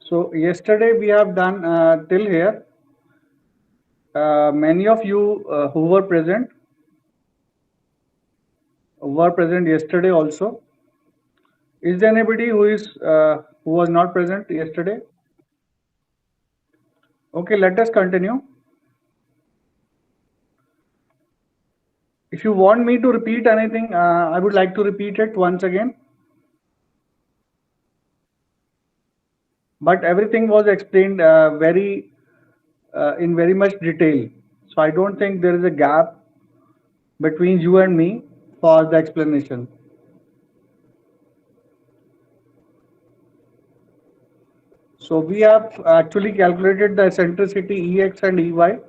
So yesterday we have done till here. Many of you who were present yesterday also. Is there anybody who was not present yesterday? Okay, let us continue. If you want me to repeat anything, I would like to repeat it once again. But everything was explained in very much detail. So I don't think there is a gap between you and me for the explanation. So we have actually calculated the eccentricity Ex and Ey.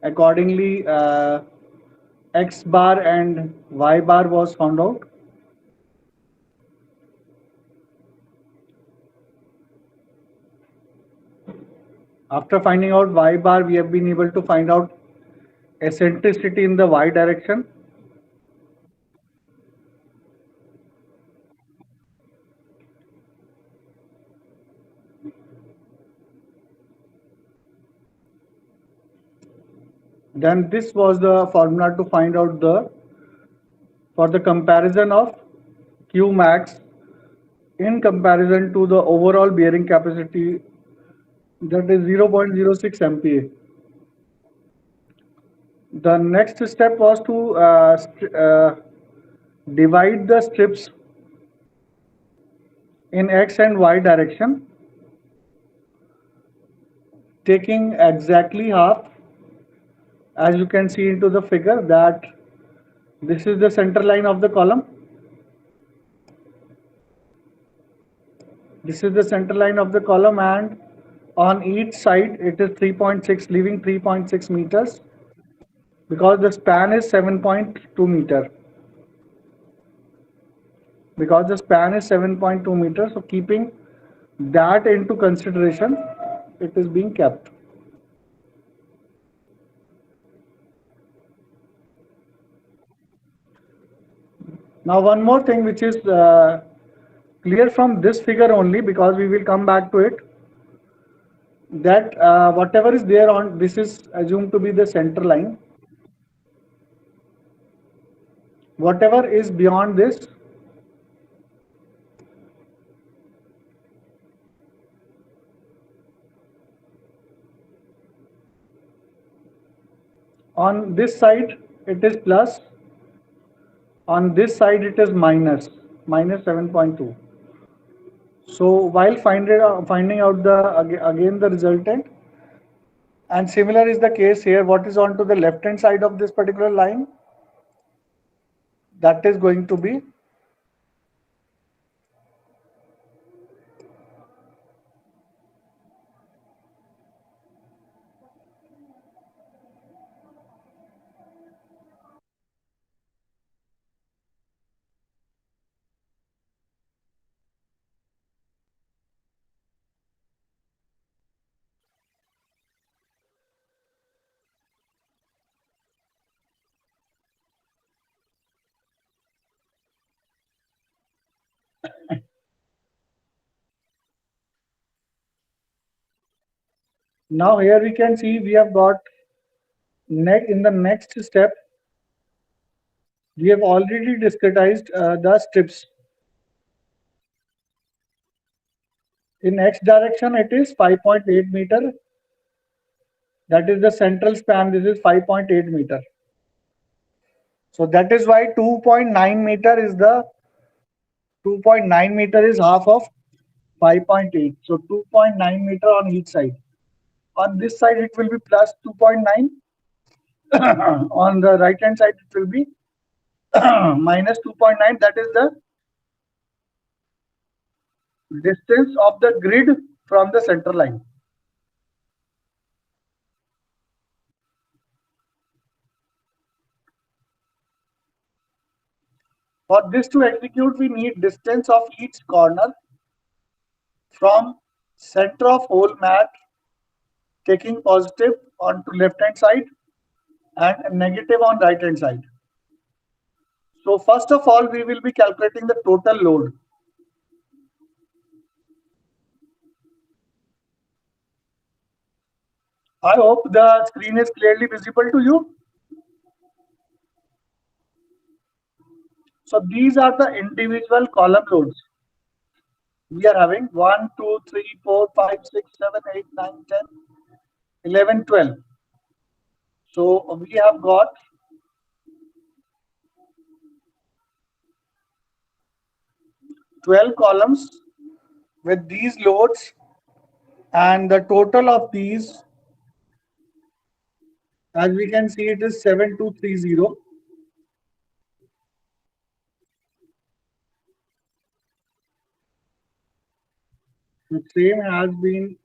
Accordingly, X bar and Y bar was found out. After finding out Y bar, we have been able to find out eccentricity in the Y direction. Then this was the formula to find out for the comparison of Q max in comparison to the overall bearing capacity, that is 0.06 MPa. The next step was to divide the strips in X and Y direction, taking exactly half. As you can see into the figure, that this is the center line of the column. This is the center line of the column, and on each side it is 3.6, leaving 3.6 meters, because the span is 7.2 meter. Because the span is 7.2 meters, so keeping that into consideration, it is being kept. Now one more thing which is clear from this figure only, because we will come back to it, that whatever is there on this is assumed to be the center line. Whatever is beyond this, on this side it is plus, on this side it is minus 7.2. So while finding out again the resultant, and similar is the case here, what is on to the left hand side of this particular line, that is going to be now here we can see we have got in the next step we have already discretized the strips. In X direction it is 5.8 meter, that is the central span, this is 5.8 meter. So that is why 2.9 meter is 2.9 meter is half of 5.8. So 2.9 meter on each side. On this side it will be plus 2.9. On the right hand side it will be minus 2.9. That is the distance of the grid from the center line. For this to execute, we need distance of each corner from center of hole mat, taking positive on to left hand side and negative on right hand side. So first of all, we will be calculating the total load. I hope the screen is clearly visible to you. So these are the individual column loads. We are having 1, 2, 3, 4, 5, 6, 7, 8, 9, 10, 11, 12. So we have got 12 columns with these loads, and the total of these, as we can see, it is 7230. The same has been,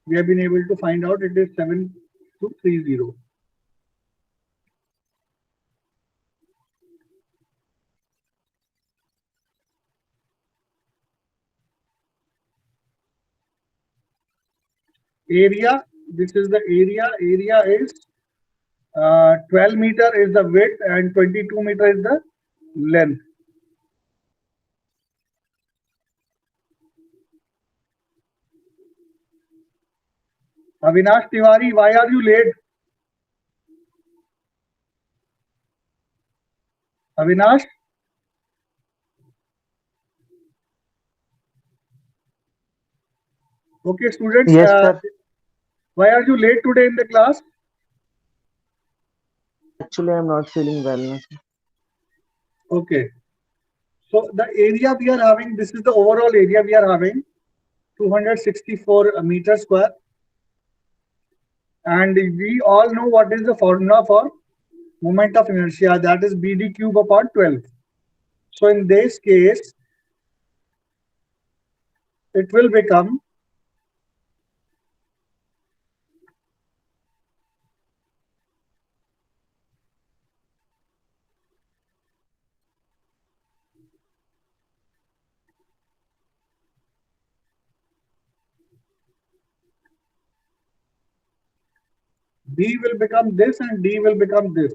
we have been able to find out it is 7230. Area, this is the area. Area is 12 meter is the width and 22 meter is the length. Avinash Tiwari, why are you late? Avinash? Okay, students, Yes, sir. why are you late today in the class? Actually, I'm not feeling well, no, sir. Okay. So the area we are having, this is the overall area we are having, 264 meter square. And we all know what is the formula for moment of inertia, that is BD cube upon 12. So in this case, it will become B will become this and D will become this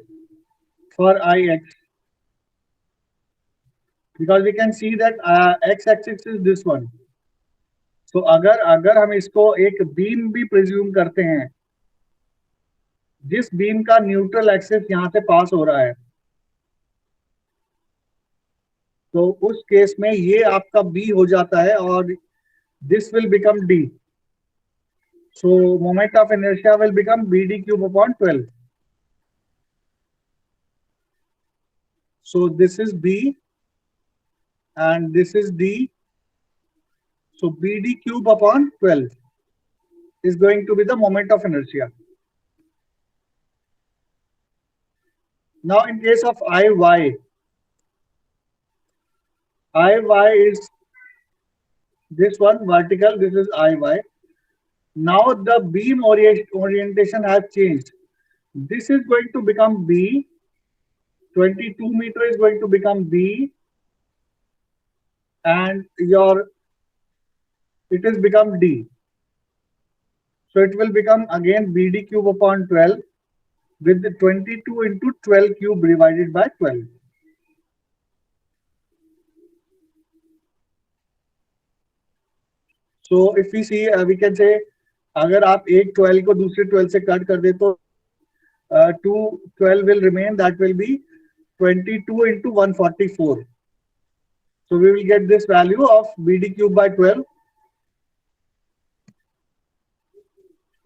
for IX, because we can see that X axis is this one. So अगर अगर हम इसको एक beam भी presume करते हैं, जिस beam का न्यूट्रल एक्सिस यहाँ से पास हो रहा है, तो उस केस में ये आपका B हो जाता है और this will become D. So moment of inertia will become BD cube upon 12. So this is B and this is D. So BD cube upon 12 is going to be the moment of inertia. Now in case of IY, IY is this one vertical, this is IY. Now the beam orientation has changed. This is going to become B, 22 meter is going to become B, and it is become D. So it will become again BD cube upon 12 with the 22 into 12 cube divided by 12. So if we see, we can say, अगर आप एक 12 को दूसरे 12 से cut कर दे तो 12 will remain, that will be 22 into 144. So we will get this value of BD cube by 12.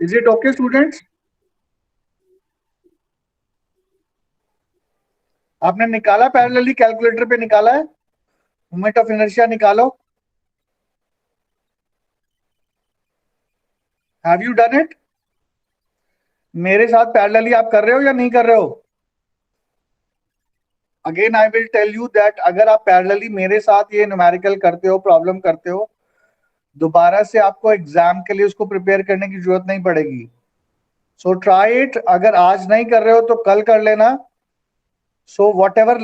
Is it okay, students? आपने निकाला पैरेलली, कैलकुलेटर पे निकाला है, मोमेंट ऑफ इनर्शिया निकालो. Have you done it? मेरे साथ पैरेलली आप कर रहे हो या नहीं कर रहे हो? Again I will tell you that अगर आप पैरेलली मेरे साथ ये न्यूमेरिकल करते हो, प्रॉब्लम करते हो, दोबारा से आपको एग्जाम के लिए उसको प्रिपेयर करने की जरूरत नहीं पड़ेगी. So try it. अगर आज नहीं कर रहे हो तो कल कर लेना. So whatever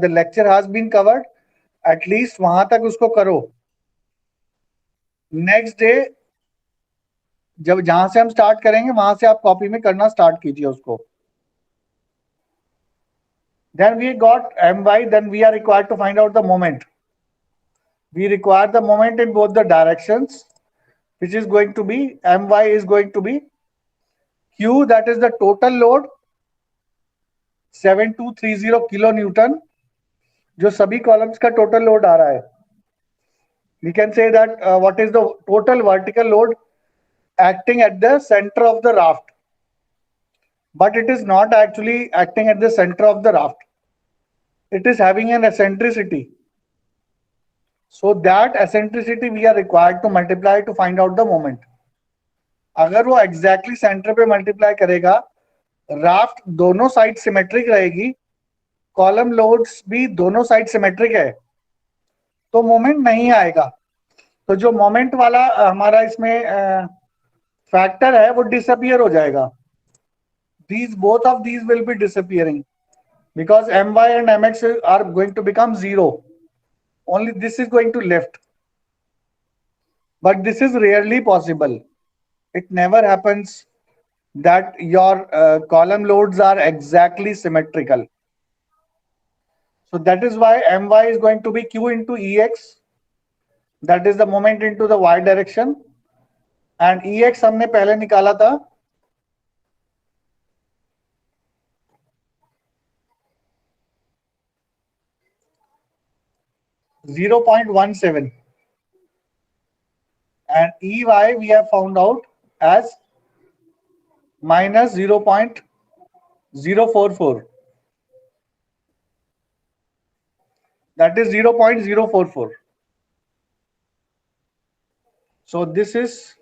the lecture has been covered, at least वहां तक उसको करो. नेक्स्ट डे जब जहां से हम स्टार्ट करेंगे वहां से आप कॉपी में करना स्टार्ट कीजिए उसको. Then we got my, then we are required to find out the moment. We require the moment in both the directions, which is going to be my is going to be Q, that is the total load 7230 kilo Newton, जो सभी columns का total load आ रहा है. We can say that what is the total vertical load acting at the center of the raft, but it is not actually acting at the center of the raft. It is having an eccentricity. So that eccentricity we are required to multiply to find out the moment. अगर वो exactly center पे multiply करेगा, raft दोनों side symmetric रहेगी, column loads भी दोनों side symmetric है, तो मोमेंट नहीं आएगा. तो जो मोमेंट वाला हमारा इसमें फैक्टर है वो डिसअपियर हो जाएगा. Both of these will be disappearing because my and mx are going to become zero. Only this is going to left. But this is rarely possible. It never happens that your column loads are exactly symmetrical. So that is why my is going to be q into ex. That is the moment into the y direction. And ex हमने पहले निकाला था 0.17, and EY we have found out as minus 0.044. That is 0.044. So this is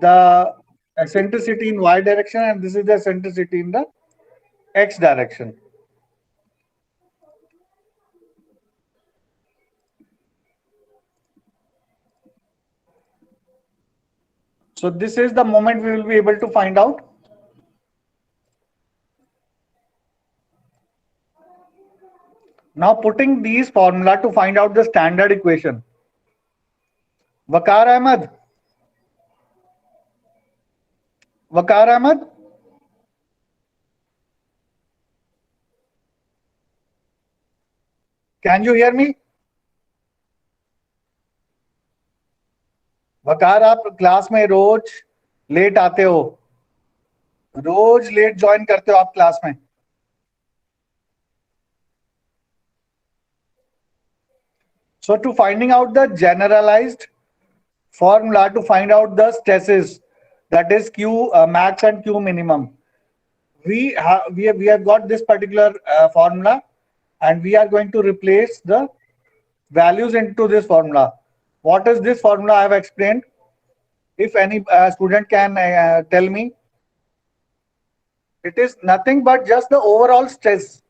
the eccentricity in y direction, and this is the eccentricity in the x direction. So this is the moment we will be able to find out. Now putting these formula to find out the standard equation. Waqar Ahmed. Waqar Ahmed. Can you hear me? वकार आप class में रोज late आते हो, रोज late join करते हो आप class में. So to finding out the generalized formula to find out the stresses, that is Q max and Q minimum, we have got this particular formula, and we are going to replace the values into this formula. What is this formula I have explained? If any student can tell me. It is nothing but just the overall stress.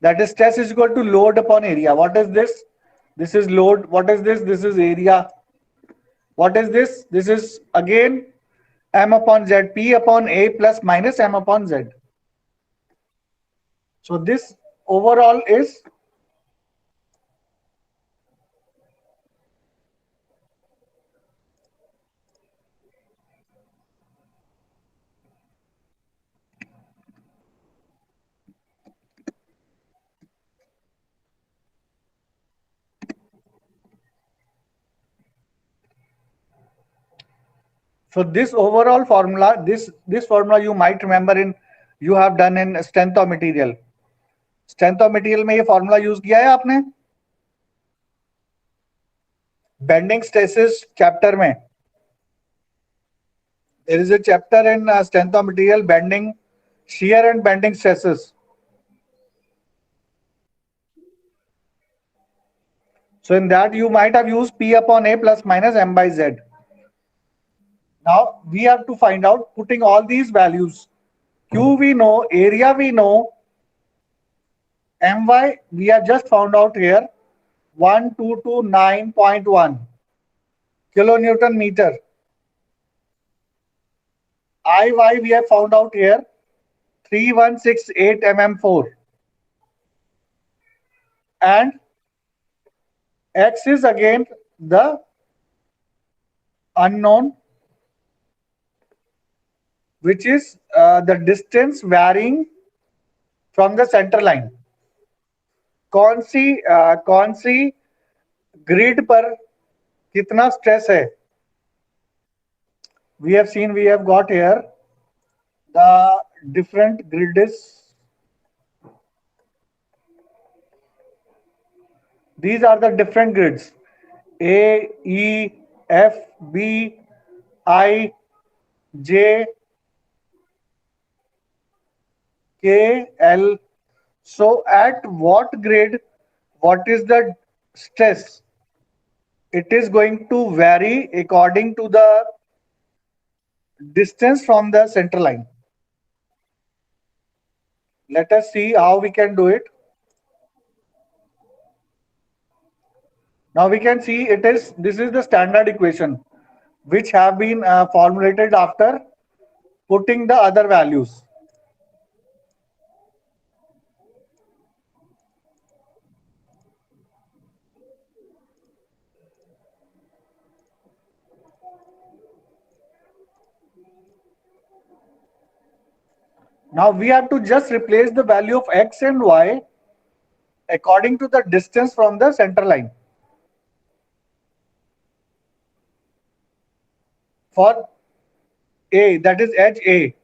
That is, stress is equal to load upon area. What is this? This is load. What is this? This is area. What is this? This is again m upon z, p upon a plus minus m upon z. So this overall is so this overall formula, this formula you might remember you have done in strength of material. Strength of material में ये formula use किया है आपने? Bending stresses chapter में. There is a chapter in strength of material, bending, shear and bending stresses. So in that you might have used P upon A plus minus M by Z. Now we have to find out, putting all these values. Q we know, area we know, My we have just found out here 1229.1 kilonewton meter. Iy we have found out here 3168 mm4, and x is again the unknown, which is the distance varying from the center line. कौन सी grid पर कितना stress है? We have seen, we have got here The different grid is, these are the different grids: A, E, F, B, I, J, K, L. So at what grid, what is the stress? It is going to vary according to the distance from the center line. Let us see how we can do it. Now we can see this is the standard equation which have been formulated after putting the other values. Now we have to just replace the value of x and y according to the distance from the center line. For A, that is edge A.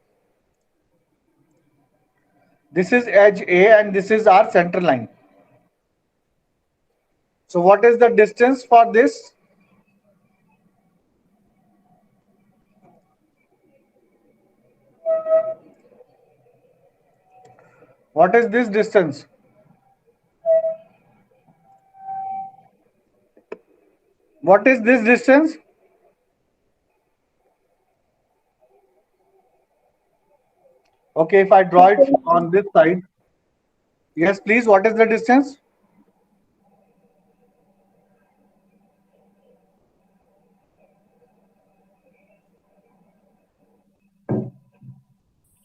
This is edge A and this is our center line. So what is the distance for this? What is this distance? What is this distance? Okay, if I draw it on this side. Yes, please. What is the distance?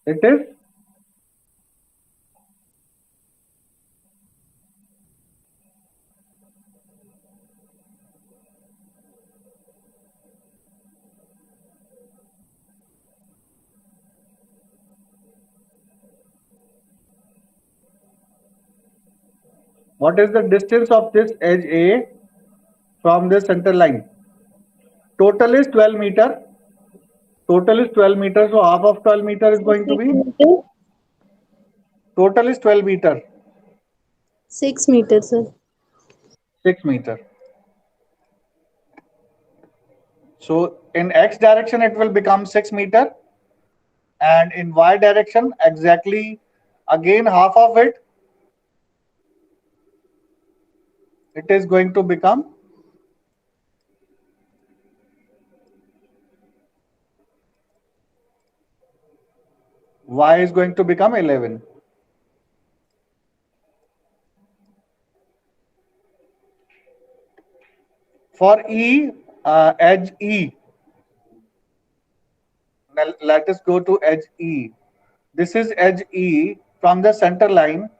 It is. What is the distance of this edge A from the center line? Total is 12 meter. Total is 12 meters. So half of 12 meter is going to be, total is 12 meter. 6 meters, sir. 6 meter. So in x direction it will become 6 meter, and in y direction exactly again half of it, it is going to become y is going to become 11. For E, edge E, let us go to edge E. This is edge E from the center line.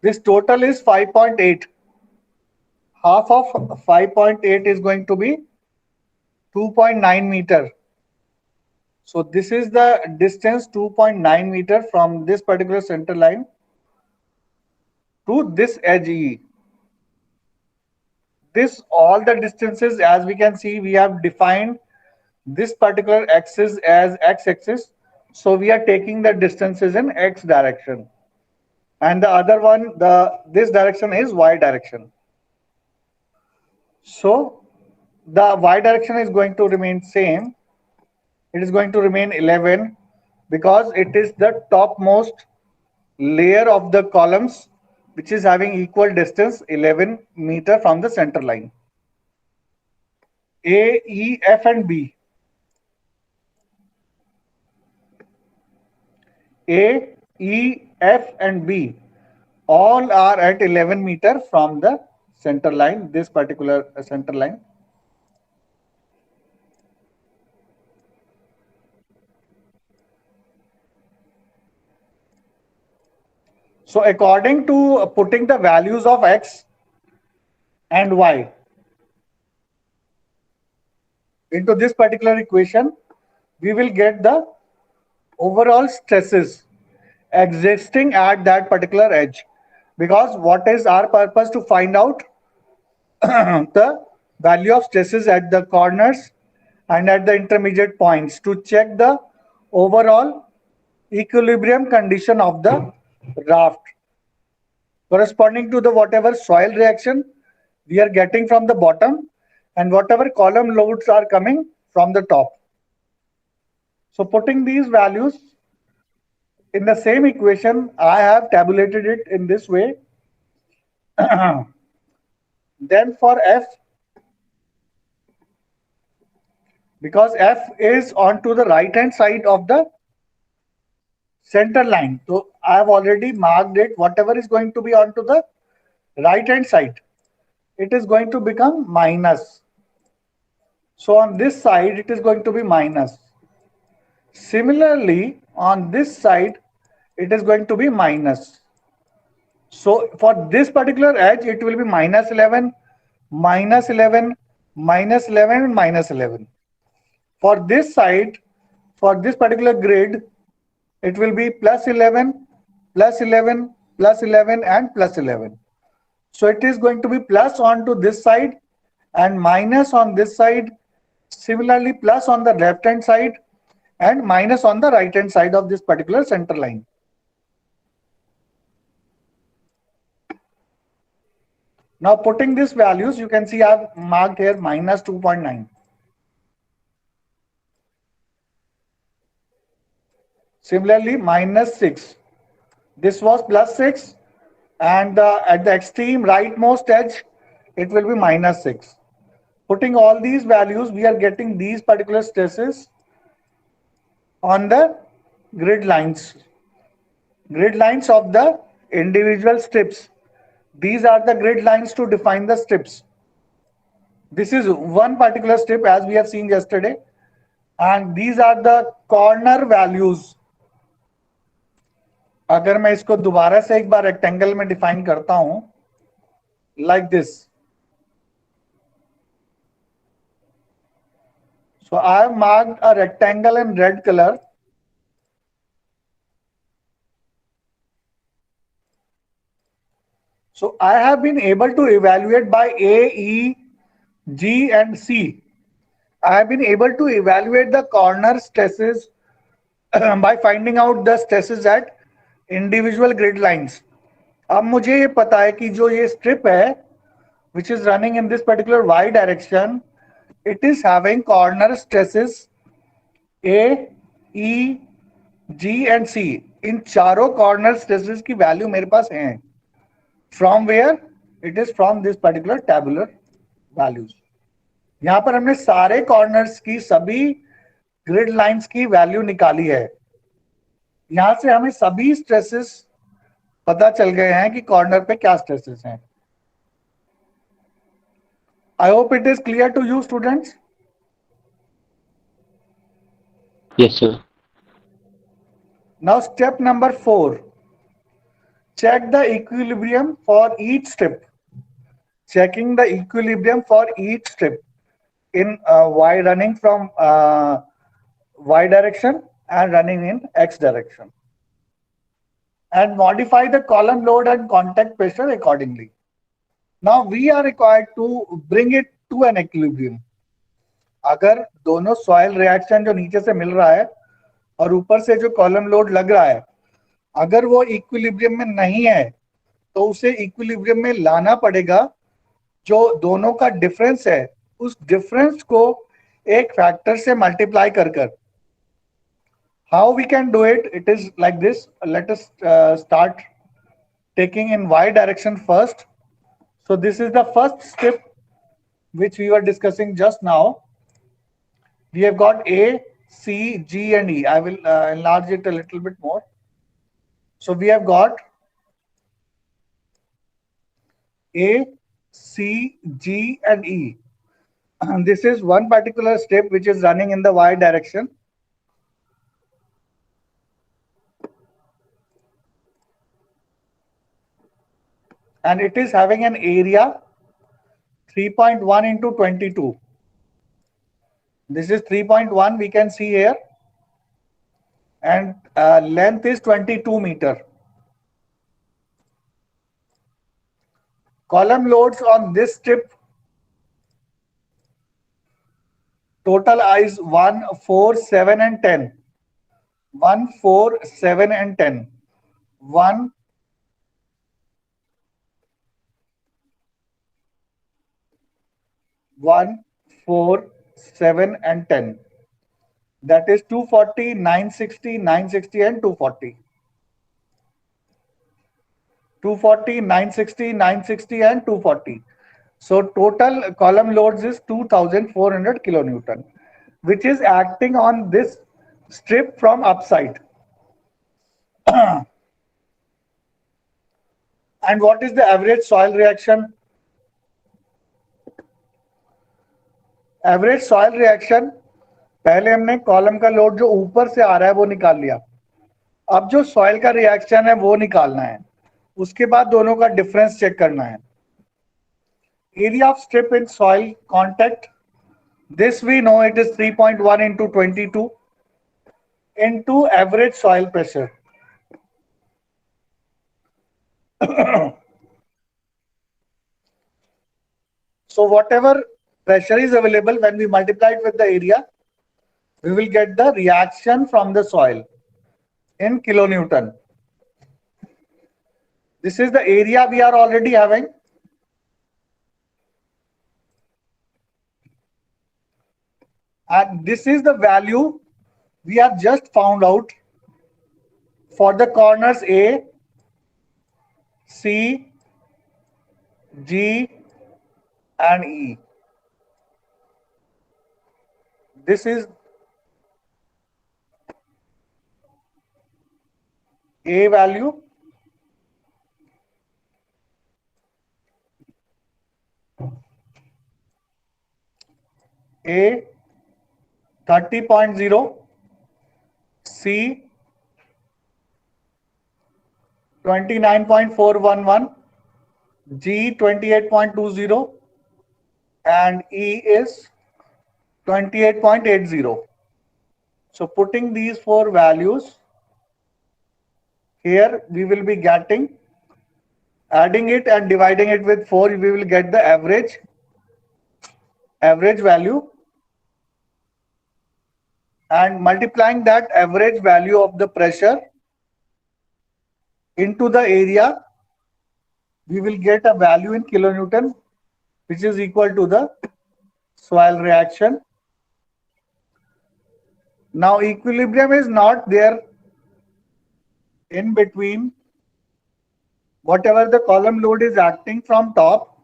This total is 5.8. Half of 5.8 is going to be 2.9 meter. So this is the distance 2.9 meter from this particular center line to this edge E. This all the distances, as we can see, we have defined this particular axis as x-axis. So we are taking the distances in x direction, and the other one, this direction is y direction. So the y direction is going to remain same. It is going to remain 11 because it is the topmost layer of the columns which is having equal distance 11 meter from the center line. A, E, F and B. A, E, F and B all are at 11 meter from the center line, this particular center line. So according to putting the values of x and y into this particular equation, we will get the overall stresses existing at that particular edge. Because what is our purpose? To find out the value of stresses at the corners and at the intermediate points, to check the overall equilibrium condition of the raft corresponding to the whatever soil reaction we are getting from the bottom and whatever column loads are coming from the top. So putting these values in the same equation, I have tabulated it in this way. Then for F, because F is onto the right hand side of the center line, so I have already marked it. Whatever is going to be onto the right hand side, it is going to become minus. So on this side, it is going to be minus. Similarly, on this side, it is going to be minus. So for this particular edge, it will be minus 11, minus 11, minus 11, and minus 11. For this side, for this particular grid, it will be plus 11, plus 11, plus 11, and plus 11. So it is going to be plus onto this side and minus on this side. Similarly, plus on the left hand side and minus on the right hand side of this particular center line. Now putting these values, you can see I have marked here minus 2.9. Similarly, minus 6. This was plus 6 and at the extreme rightmost edge, it will be minus 6. Putting all these values, we are getting these particular stresses on the grid lines of the individual strips. These are the grid lines to define the strips. This is one particular strip as we have seen yesterday, and these are the corner values. अगर मैं इसको दोबारा से एक बार rectangle में define करता हूं, like this. So I have marked a rectangle in red color. So I have been able to evaluate by A, E, G and C. I have been able to evaluate the corner stresses by finding out the stresses at individual grid lines. अब मुझे ये पता है कि जो ये strip है, which is running in this particular y direction, it is having corner stresses A, E, G and C. इन चारों corner stresses की value मेरे पास हैं. From where? It is from this particular tabular values. यहाँ पर हमने सारे corners की सभी grid lines की value निकाली है. यहाँ से हमें सभी stresses पता चल गए हैं कि corner पे क्या stresses हैं. I hope it is clear to you, students. Yes, sir. Now step number 4. Check the equilibrium for each strip. Checking the equilibrium for each strip in y running from y direction and running in x direction. And modify the column load and contact pressure accordingly. Now we are required to bring it to an equilibrium. अगर दोनों soil reaction जो नीचे से मिल रहा है और ऊपर से जो column load लग रहा है, अगर वो equilibrium में नहीं है, तो उसे equilibrium में लाना पड़ेगा. जो दोनों का difference है, उस difference को एक factor से multiply कर कर. How we can do it? It is like this. Let us start taking in y direction first. So this is the first strip which we were discussing just now. We have got A, C, G and E. I will enlarge it a little bit more. So we have got A, C, G and E. And this is one particular strip which is running in the y direction. And it is having an area 3.1 into 22. This is 3.1 we can see here. And length is 22 meter. Column loads on this strip total is 1, 4, 7 and 10. 1, 4, 7 and 10. 1, 1, 4, 7 and 10. That is 240, 960, 960 and 240. 240, 960, 960 and 240. So total column loads is 2400 kilonewton, which is acting on this strip from upside. And what is the average soil reaction? Average soil reaction, पहले हमने column का load जो ऊपर से आ रहा है वो निकाल लिया, अब जो सॉइल का रिएक्शन है वो निकालना है, उसके बाद दोनों का डिफरेंस चेक करना है. Area of strip in soil contact, this we know it is 3.1 into 22 into average soil pressure. So whatever pressure is available, when we multiply it with the area, we will get the reaction from the soil in kilonewton. This is the area we are already having. And this is the value we have just found out for the corners A, C, G and E. This is A value, A 30.0, C 29.411, G 28.20 and E is 28.80. So putting these four values here, we will be getting, adding it and dividing it with 4, we will get the average value, and multiplying that average value of the pressure into the area, we will get a value in kilonewton, which is equal to the soil reaction. Now equilibrium is not there in between whatever the column load is acting from top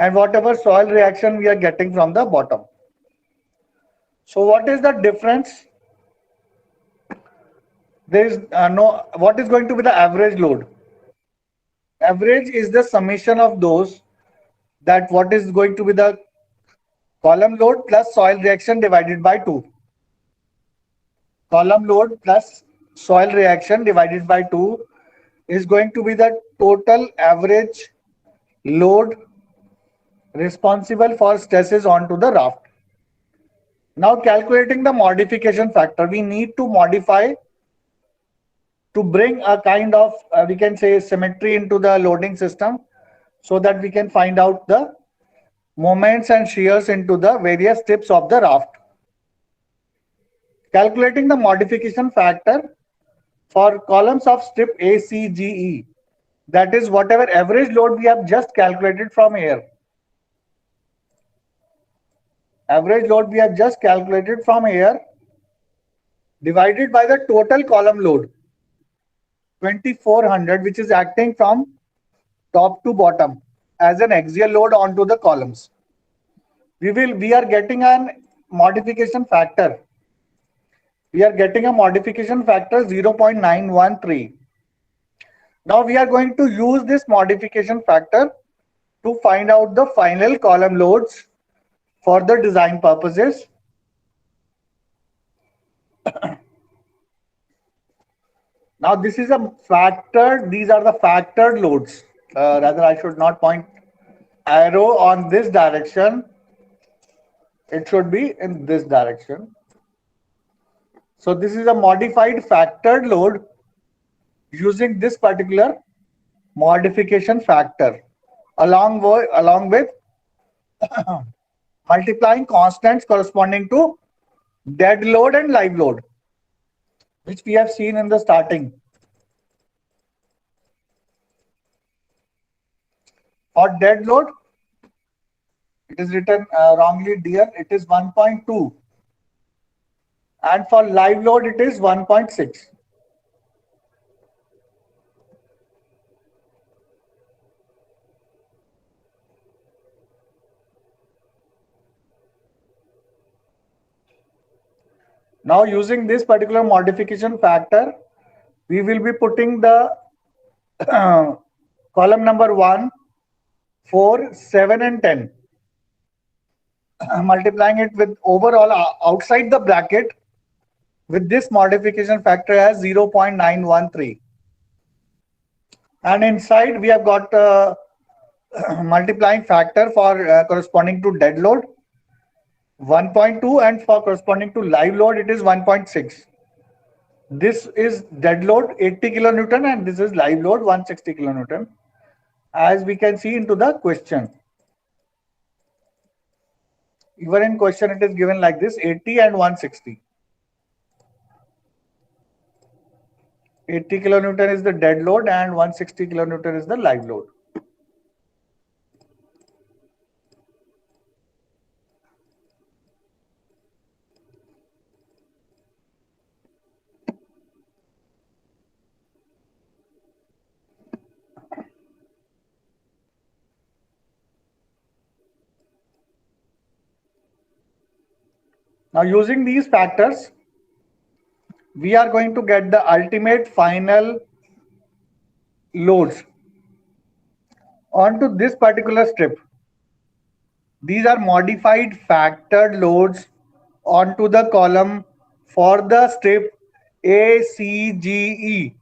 and whatever soil reaction we are getting from the bottom. So what is the difference? There is what is going to be the average load? Average is the summation of those, that what is going to be the column load plus soil reaction divided by 2. Column load plus soil reaction divided by 2 is going to be the total average load responsible for stresses onto the raft. Now calculating the modification factor, we need to modify to bring a kind of, we can say, symmetry into the loading system, so that we can find out the moments and shears into the various tips of the raft. Calculating the modification factor for columns of strip A, C, G, E, that is whatever average load we have just calculated from here. Average load we have just calculated from here divided by the total column load 2400, which is acting from top to bottom as an axial load onto the columns. We are getting a modification factor. We are getting a modification factor 0.913. Now we are going to use this modification factor to find out the final column loads for the design purposes. Now this is a factored, these are the factored loads. Rather, I should not point arrow on this direction. It should be in this direction. So this is a modified factored load using this particular modification factor, along with multiplying constants corresponding to dead load and live load. which we have seen in the starting. For dead load, it is written wrongly dear, it is 1.2. And for live load, it is 1.6. Now, using this particular modification factor, we will be putting the column number 1, 4, 7, and 10. Multiplying it with overall outside the bracket with this modification factor as 0.913. And inside we have got multiplying factor for corresponding to dead load 1.2, and for corresponding to live load it is 1.6. This is dead load 80 kilonewton and this is live load 160 kilonewton, as we can see into the question. Even in question it is given like this, 80 and 160. 80 kilonewton is the dead load and 160 kilonewton is the live load. Now, using these factors, we are going to get the ultimate final loads onto this particular strip. These are modified factored loads onto the column for the strip ACGE.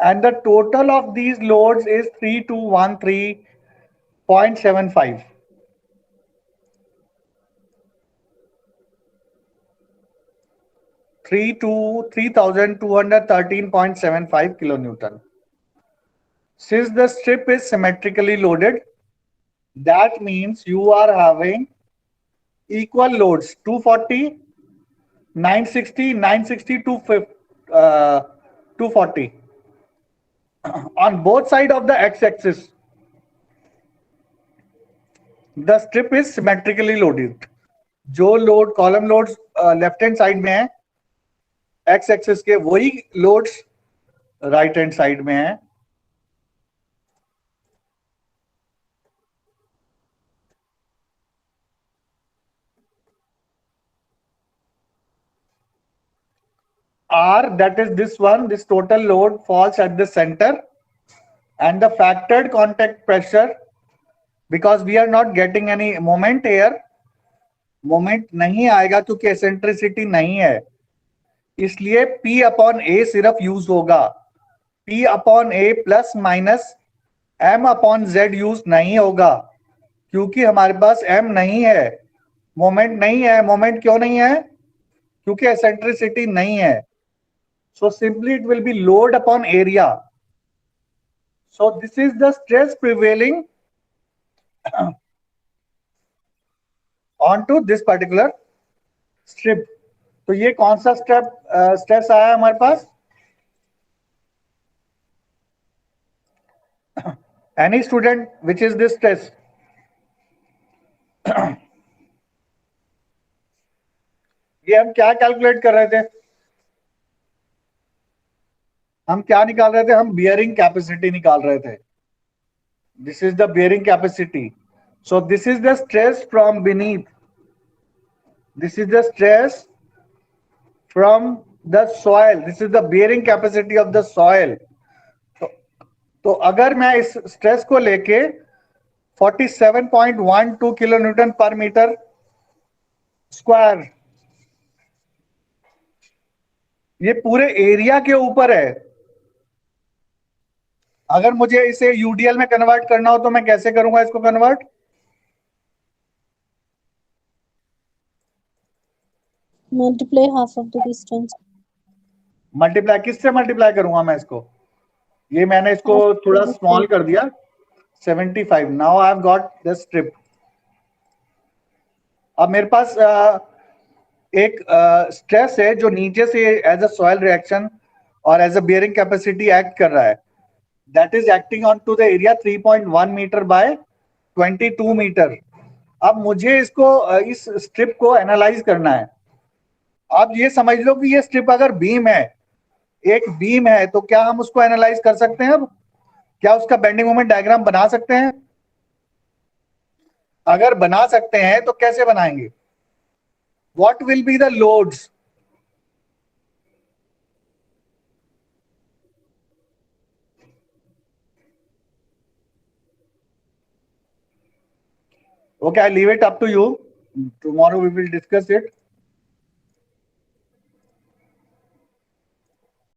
And the total of these loads is 3213.75. 3,213.75 kilonewton. Since the strip is symmetrically loaded, that means you are having equal loads 240, 960, 960, 240 on both sides of the x-axis. The strip is symmetrically loaded. जो load column loads left hand side में है x axis के, वही loads right hand side में है. R, that is this one, this total load falls at the center, and the factored contact pressure, because we are not getting any moment here, moment नहीं आएगा क्योंकि eccentricity नहीं है, इसलिए P upon A सिर्फ use होगा. P upon A plus minus M upon Z use नहीं होगा क्योंकि हमारे पास M नहीं है, मोमेंट नहीं है. मोमेंट क्यों नहीं है? क्योंकि एसेंट्रिसिटी नहीं है. So simply it will be load upon area. So this is the stress prevailing onto this particular strip. तो ये कौन सा स्ट्रेस आया हमारे पास? Any student, which is this stress? ये हम क्या कैलकुलेट कर रहे थे? हम क्या निकाल रहे थे? हम बियरिंग कैपेसिटी निकाल रहे थे. This is the bearing capacity. So this is the stress from beneath. This is the stress from the soil. This is the bearing capacity of the soil. तो अगर मैं इस स्ट्रेस को लेके 47.12 किलोन्यूटन पर मीटर स्क्वायर, ये पूरे area के ऊपर है. अगर मुझे इसे यूडीएल में कन्वर्ट करना हो तो मैं कैसे करूंगा इसको convert? Multiply half of the distance. Multiply किससे मल्टीप्लाई करूंगा मैं इसको? ये मैंने इसको थोड़ा स्मॉल कर दिया 75. Now I have got the strip. अब मेरे पास एक स्ट्रेस है जो नीचे से एज अ सॉइल रिएक्शन और as a bearing capacity act कर रहा है, that is acting on to the area 3.1 metre by 22 metre. अब मुझे इसको इस स्ट्रिप को एनालाइज करना है। आप ये समझ लो कि ये स्ट्रिप अगर बीम है, एक बीम है, तो क्या हम उसको एनालाइज कर सकते हैं? अब क्या उसका बेंडिंग मोमेंट डायग्राम बना सकते हैं? अगर बना सकते हैं तो कैसे बनाएंगे? What will be the loads? Okay, I leave it up to you. Tomorrow we will discuss it.